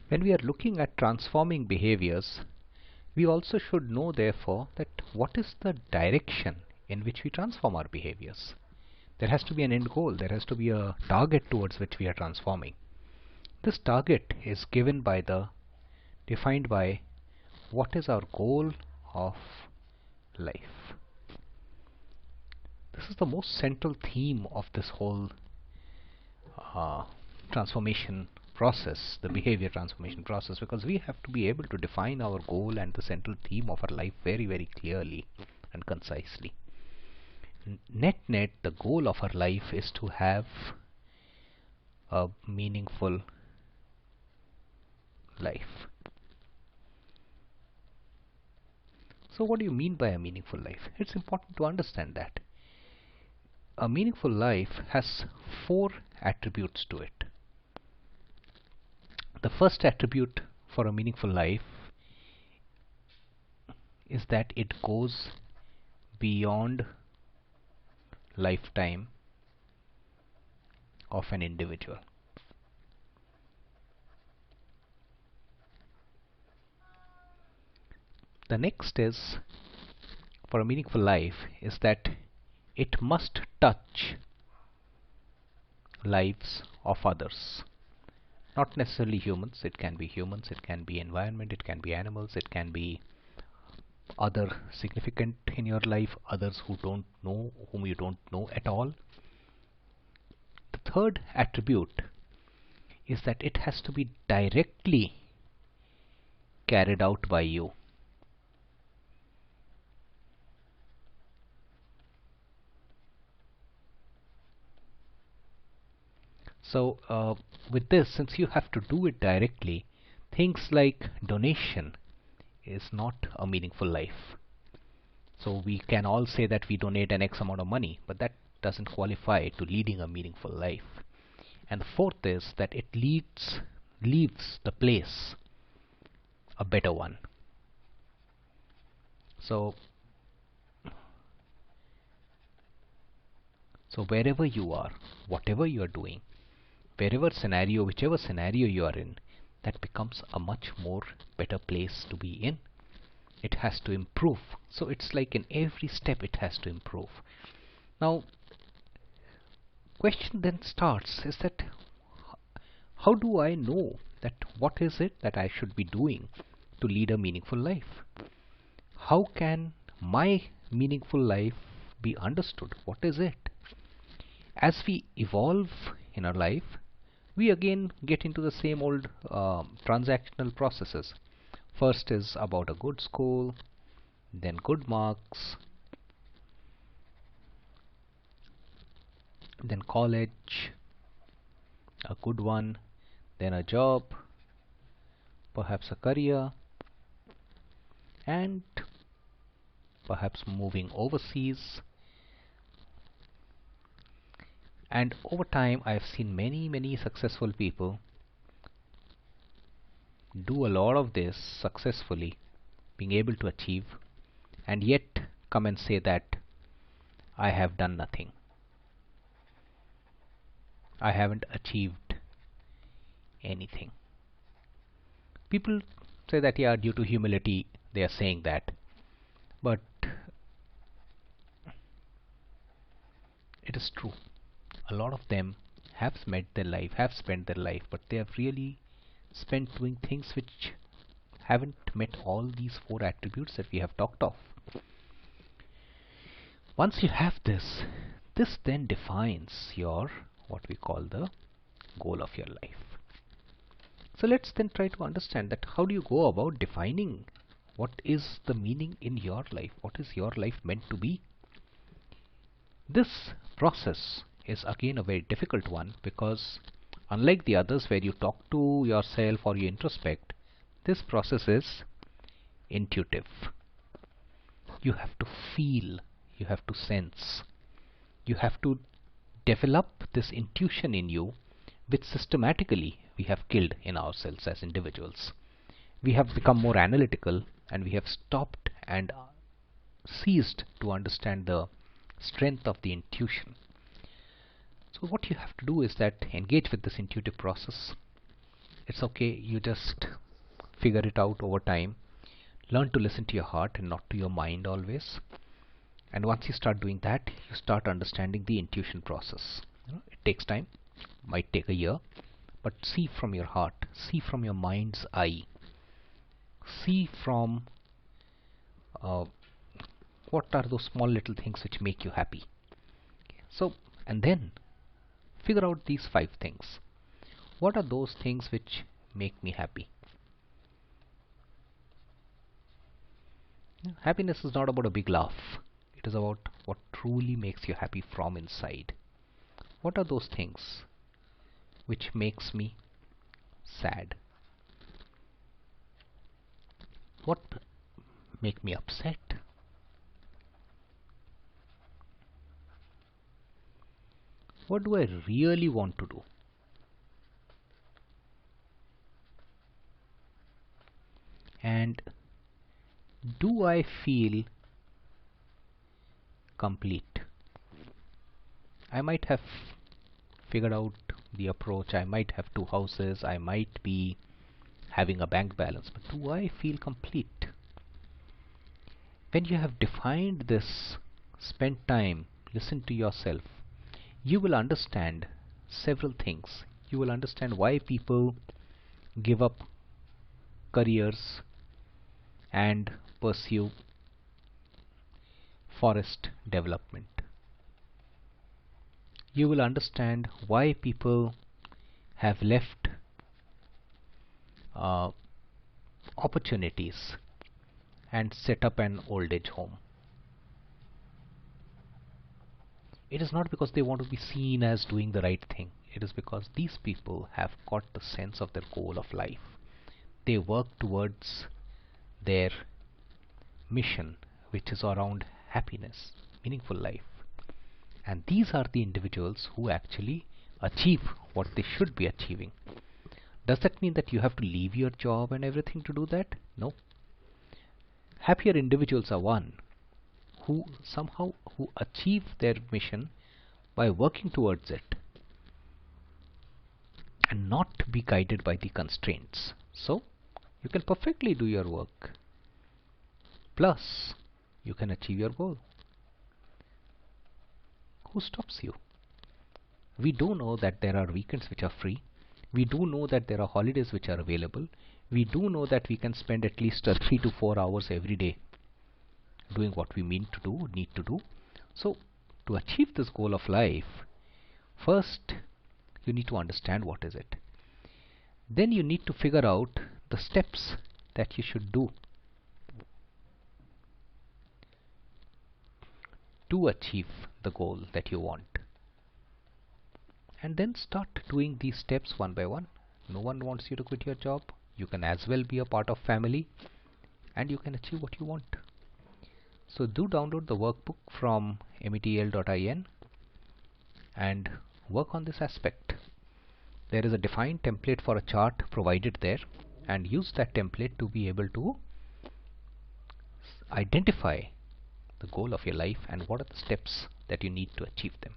When we are looking at transforming behaviors, we also should know therefore that what is the direction in which we transform our behaviors. There has to be an end goal, there has to be a target towards which we are transforming. This target is defined by what is our goal of life. This is the most central theme of this whole uh, transformation process, the behavior transformation process, because we have to be able to define our goal and the central theme of our life very, very clearly and concisely. Net, the goal of our life is to have a meaningful life. So what do you mean by a meaningful life? It's important to understand that. A meaningful life has 4 attributes to it. The first attribute for a meaningful life is that it goes beyond lifetime of an individual. The next is, for a meaningful life, is that it must touch lives of others. Not necessarily humans, it can be environment, it can be animals, it can be other significant in your life, others whom you don't know at all. The third attribute is that it has to be directly carried out by you. So with this, since you have to do it directly, things like donation is not a meaningful life. So we can all say that we donate an X amount of money, but that doesn't qualify to leading a meaningful life. And the fourth is that it leaves the place a better one. So wherever you are, whatever you are doing, whichever scenario you are in, that becomes a much more better place to be in. It has to improve. So it's like in every step it has to improve. Now, question then starts is that how do I know that what is it that I should be doing to lead a meaningful life? How can my meaningful life be understood? What is it? As we evolve in our life, we again get into the same old transactional processes. First is about a good school, then good marks, then college, a good one, then a job, perhaps a career, and perhaps moving overseas. And over time, I've seen many successful people do a lot of this successfully, being able to achieve, and yet come and say that I have done nothing. I haven't achieved anything. People say that, yeah, due to humility, they are saying that. But it is true. A lot of them have spent their life, but they have really spent doing things which haven't met all these 4 attributes that we have talked of. Once you have this then defines your what we call the goal of your life. So let's then try to understand that how do you go about defining what is the meaning in your life? What is your life meant to be? This process is again a very difficult one, because unlike the others where you talk to yourself or you introspect, this process is intuitive. You have to feel, you have to sense, you have to develop this intuition in you, which systematically we have killed in ourselves as individuals. We have become more analytical, and we have stopped and ceased to understand the strength of the intuition. So what you have to do is that engage with this intuitive process, It's okay, you just figure it out over time. Learn to listen to your heart and not to your mind always. And once you start doing that, you start understanding the intuition process. It takes time, might take a year, but see from your heart, see from your mind's eye, see from uh, what are those small little things which make you happy. So, and then figure out these 5 things. What are those things which make me happy? Happiness is not about a big laugh. It is about what truly makes you happy from inside. What are those things which makes me sad? What make me upset? What do I really want to do? And do I feel complete? I might have figured out the approach, I might have 2 houses, I might be having a bank balance, but do I feel complete? When you have defined this, spend time, listen to yourself, you will understand several things. You will understand why people give up careers and pursue forest development. You will understand why people have left uh, opportunities and set up an old age home. It is not because they want to be seen as doing the right thing. It is because these people have got the sense of their goal of life. They work towards their mission, which is around happiness, meaningful life. And these are the individuals who actually achieve what they should be achieving. Does that mean that you have to leave your job and everything to do that? No. Happier individuals are one who somehow achieve their mission by working towards it and not be guided by the constraints. So you can perfectly do your work, plus you can achieve your goal. Who stops you? We do know that there are weekends which are free. We do know that there are holidays which are available. We do know that we can spend at least 3 to 4 hours every day doing what we need to do. So to achieve this goal of life, first you need to understand what is it. Then you need to figure out the steps that you should do to achieve the goal that you want. And then start doing these steps one by one. No one wants you to quit your job. You can as well be a part of family and you can achieve what you want. So do download the workbook from metl.in and work on this aspect. There is a defined template for a chart provided there, and use that template to be able to identify the goal of your life and what are the steps that you need to achieve them.